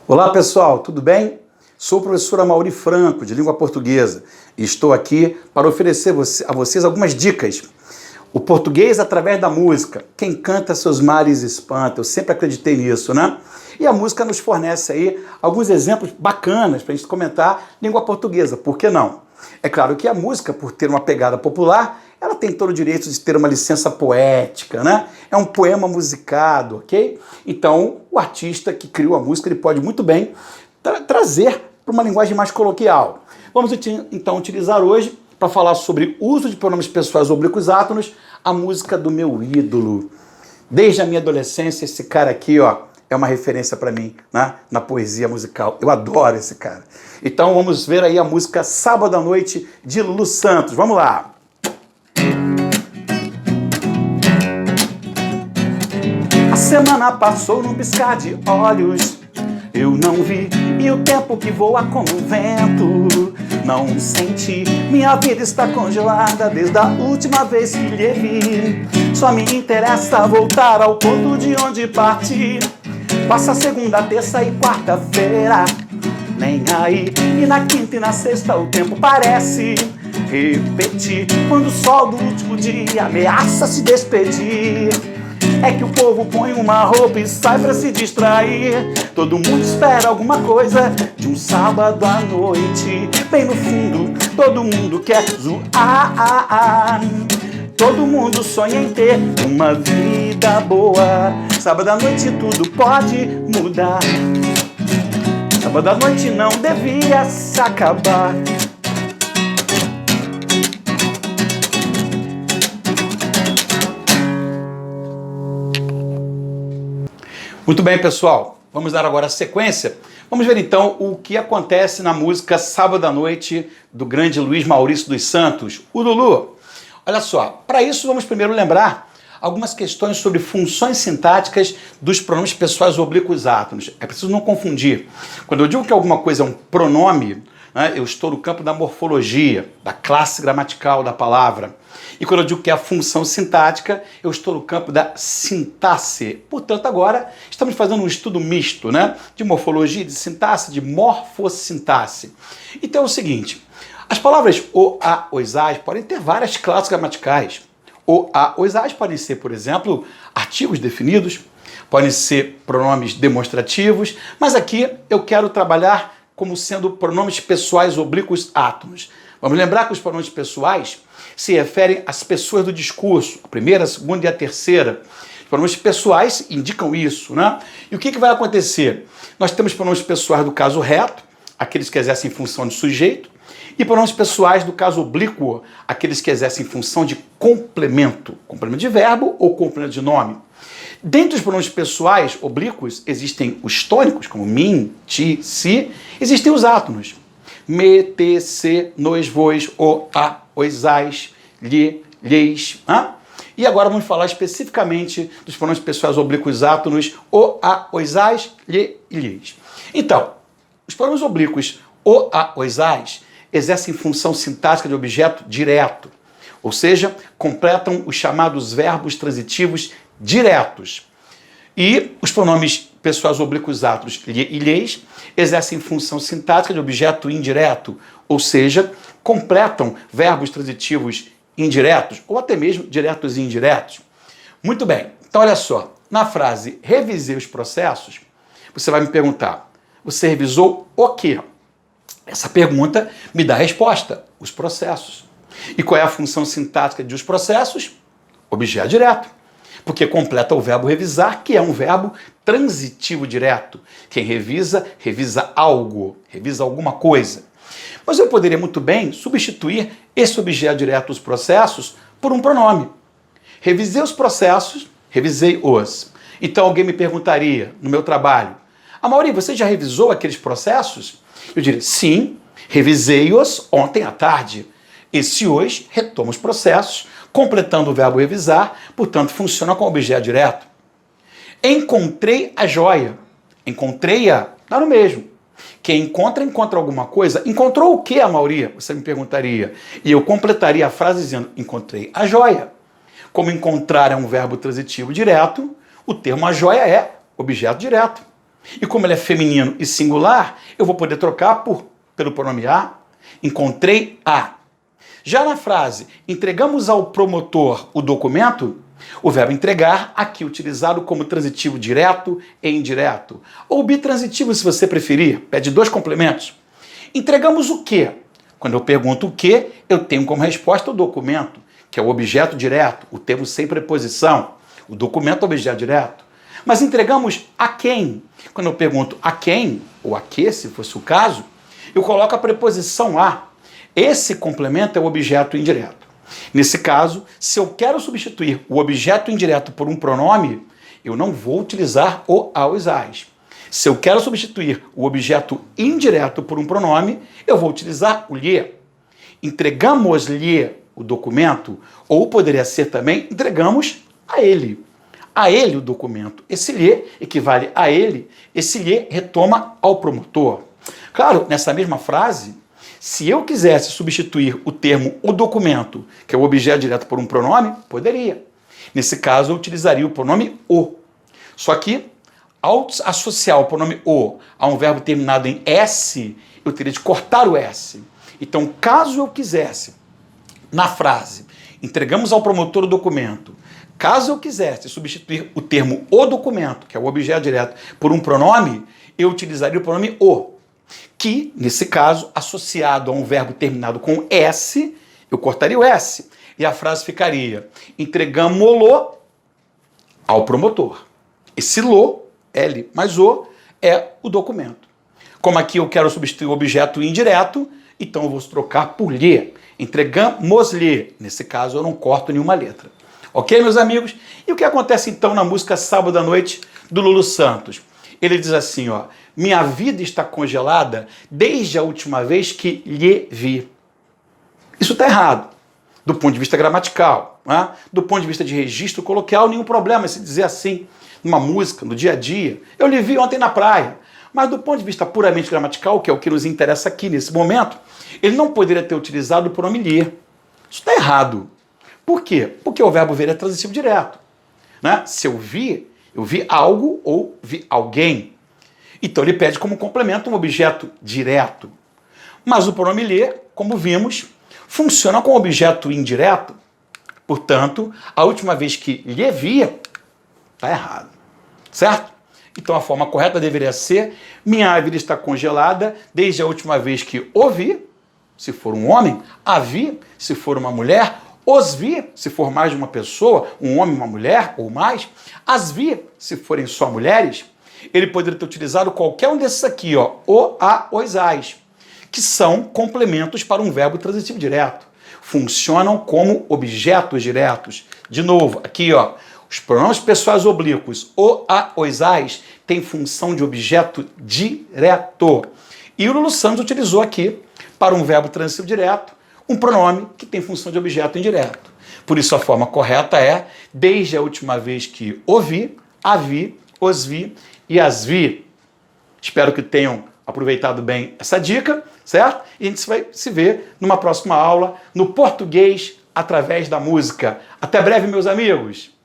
Olá pessoal, tudo bem? Sou o professor Amaury Franco, de língua portuguesa, e estou aqui para oferecer a vocês algumas dicas. O português através da música. Quem canta seus males espanta, eu sempre acreditei nisso, né? E a música nos fornece aí alguns exemplos bacanas para a gente comentar língua portuguesa, por que não? É claro que a música, por ter uma pegada popular, ela tem todo o direito de ter uma licença poética, né? É um poema musicado, ok? Então, o artista que criou a música, ele pode muito bem trazer para uma linguagem mais coloquial. Vamos então utilizar hoje, para falar sobre o uso de pronomes pessoais oblíquos átonos, a música do meu ídolo. Desde a minha adolescência, esse cara aqui, ó, é uma referência para mim, né, na poesia musical. Eu adoro esse cara. Então vamos ver aí a música Sábado à Noite, de Lulu Santos. Vamos lá! A semana passou num piscar de olhos, eu não vi, e o tempo que voa como o vento, não senti. Minha vida está congelada desde a última vez que lhe vi. Só me interessa voltar ao ponto de onde parti. Passa segunda, terça e quarta-feira, nem aí. E na quinta e na sexta o tempo parece repetir. Quando o sol do último dia ameaça se despedir, é que o povo põe uma roupa e sai pra se distrair. Todo mundo espera alguma coisa de um sábado à noite. Bem no fundo, todo mundo quer zoar. Todo mundo sonha em ter uma vida boa. Sábado à noite tudo pode mudar. Sábado à noite não devia se acabar. Muito bem, pessoal. Vamos dar agora a sequência. Vamos ver então o que acontece na música Sábado à Noite, do grande Luiz Maurício dos Santos, o Lulu. Olha só, para isso vamos primeiro lembrar algumas questões sobre funções sintáticas dos pronomes pessoais oblíquos átonos. É preciso não confundir. Quando eu digo que alguma coisa é um pronome, né, eu estou no campo da morfologia, da classe gramatical da palavra. E quando eu digo que é a função sintática, eu estou no campo da sintaxe. Portanto, agora estamos fazendo um estudo misto, né, de morfologia, de sintaxe, de morfossintaxe. Então é o seguinte, as palavras o, a, os, as podem ter várias classes gramaticais. O, a, os, as podem ser, por exemplo, artigos definidos, podem ser pronomes demonstrativos, mas aqui eu quero trabalhar como sendo pronomes pessoais oblíquos átonos. Vamos lembrar que os pronomes pessoais se referem às pessoas do discurso, a primeira, a segunda e a terceira. Os pronomes pessoais indicam isso, né? E o que vai acontecer? Nós temos pronomes pessoais do caso reto, aqueles que exercem função de sujeito, e pronomes pessoais do caso oblíquo, aqueles que exercem função de complemento, complemento de verbo ou complemento de nome. Dentre os pronomes pessoais oblíquos, existem os tônicos, como mim, ti, si, existem os átonos. Me, te, se, nos, vos, o, a, os, as, lhe, lhes. E agora vamos falar especificamente dos pronomes pessoais oblíquos átonos, o, a, os, as, lhe e lhes. Então, os pronomes oblíquos o, a, os, as exercem função sintática de objeto direto, ou seja, completam os chamados verbos transitivos diretos. E os pronomes pessoais oblíquos átonos lhe e lhes exercem função sintática de objeto indireto, ou seja, completam verbos transitivos indiretos, ou até mesmo diretos e indiretos. Muito bem, então olha só, na frase revisei os processos, você vai me perguntar, você revisou o quê? Essa pergunta me dá a resposta, os processos. E qual é a função sintática de os processos? Objeto direto, porque completa o verbo revisar, que é um verbo transitivo direto. Quem revisa, revisa algo, revisa alguma coisa. Mas eu poderia muito bem substituir esse objeto direto, os processos, por um pronome. Revisei os processos, revisei os. Então alguém me perguntaria, no meu trabalho, Amaury, você já revisou aqueles processos? Eu diria, sim, revisei-os ontem à tarde. Esse hoje retoma os processos, completando o verbo revisar, portanto, funciona com objeto direto. Encontrei a joia. Encontrei-a, dá no mesmo. Quem encontra, encontra alguma coisa. Encontrou o que, Amaury? Você me perguntaria. E eu completaria a frase dizendo, encontrei a joia. Como encontrar é um verbo transitivo direto, o termo a joia é objeto direto. E como ele é feminino e singular, eu vou poder trocar pelo pronome a. Encontrei a. Já na frase, entregamos ao promotor o documento, o verbo entregar, aqui utilizado como transitivo direto e indireto, ou bitransitivo se você preferir, pede dois complementos. Entregamos o quê? Quando eu pergunto o quê, eu tenho como resposta o documento, que é o objeto direto, o termo sem preposição. O documento é o objeto direto. Mas entregamos a quem? Quando eu pergunto a quem, ou a que, se fosse o caso, eu coloco a preposição a. Esse complemento é o objeto indireto. Nesse caso, se eu quero substituir o objeto indireto por um pronome, eu não vou utilizar o a, os, as. Se eu quero substituir o objeto indireto por um pronome, eu vou utilizar o lhe. Entregamos-lhe o documento, ou poderia ser também entregamos a ele. A ele o documento. Esse lhe equivale a ele, esse lhe retoma ao promotor. Claro, nessa mesma frase, se eu quisesse substituir o termo o documento, que é o objeto direto, por um pronome, poderia. Nesse caso, eu utilizaria o pronome o. Só que, ao associar o pronome o a um verbo terminado em S, eu teria de cortar o S. Então, caso eu quisesse, na frase, entregamos ao promotor o documento, caso eu quisesse substituir o termo o documento, que é o objeto direto, por um pronome, eu utilizaria o pronome o, que, nesse caso, associado a um verbo terminado com S, eu cortaria o S, e a frase ficaria: entregamo-lo ao promotor. Esse lo, L mais o, é o documento. Como aqui eu quero substituir o objeto indireto, então eu vou trocar por lhe. Entregamos-lhe. Nesse caso, eu não corto nenhuma letra. Ok, meus amigos? E o que acontece então na música Sábado à Noite do Lulu Santos? Ele diz assim, ó: minha vida está congelada desde a última vez que lhe vi. Isso está errado, do ponto de vista gramatical, né? Do ponto de vista de registro coloquial, nenhum problema se dizer assim, numa música, no dia a dia. Eu lhe vi ontem na praia. Mas do ponto de vista puramente gramatical, que é o que nos interessa aqui nesse momento, ele não poderia ter utilizado o pronome lhe. Isso está errado. Por quê? Porque o verbo ver é transitivo direto, né? Se eu vi algo ou vi alguém. Então ele pede como complemento um objeto direto. Mas o pronome lhe, como vimos, funciona com objeto indireto. Portanto, a última vez que lhe via, está errado. Certo? Então a forma correta deveria ser: minha vida está congelada desde a última vez que o vi, se for um homem, a vi, se for uma mulher, os vi, se for mais de uma pessoa, um homem, uma mulher ou mais, as vi, se forem só mulheres. Ele poderia ter utilizado qualquer um desses aqui, ó, o, a, os, as, que são complementos para um verbo transitivo direto. Funcionam como objetos diretos. De novo, aqui, ó, os pronomes pessoais oblíquos, o, a, os, as, têm função de objeto direto. E o Lulu Santos utilizou aqui, para um verbo transitivo direto, um pronome que tem função de objeto indireto. Por isso a forma correta é: desde a última vez que o vi, a vi, os vi e as vi. Espero que tenham aproveitado bem essa dica, certo? E a gente vai se ver numa próxima aula no português através da música. Até breve, meus amigos!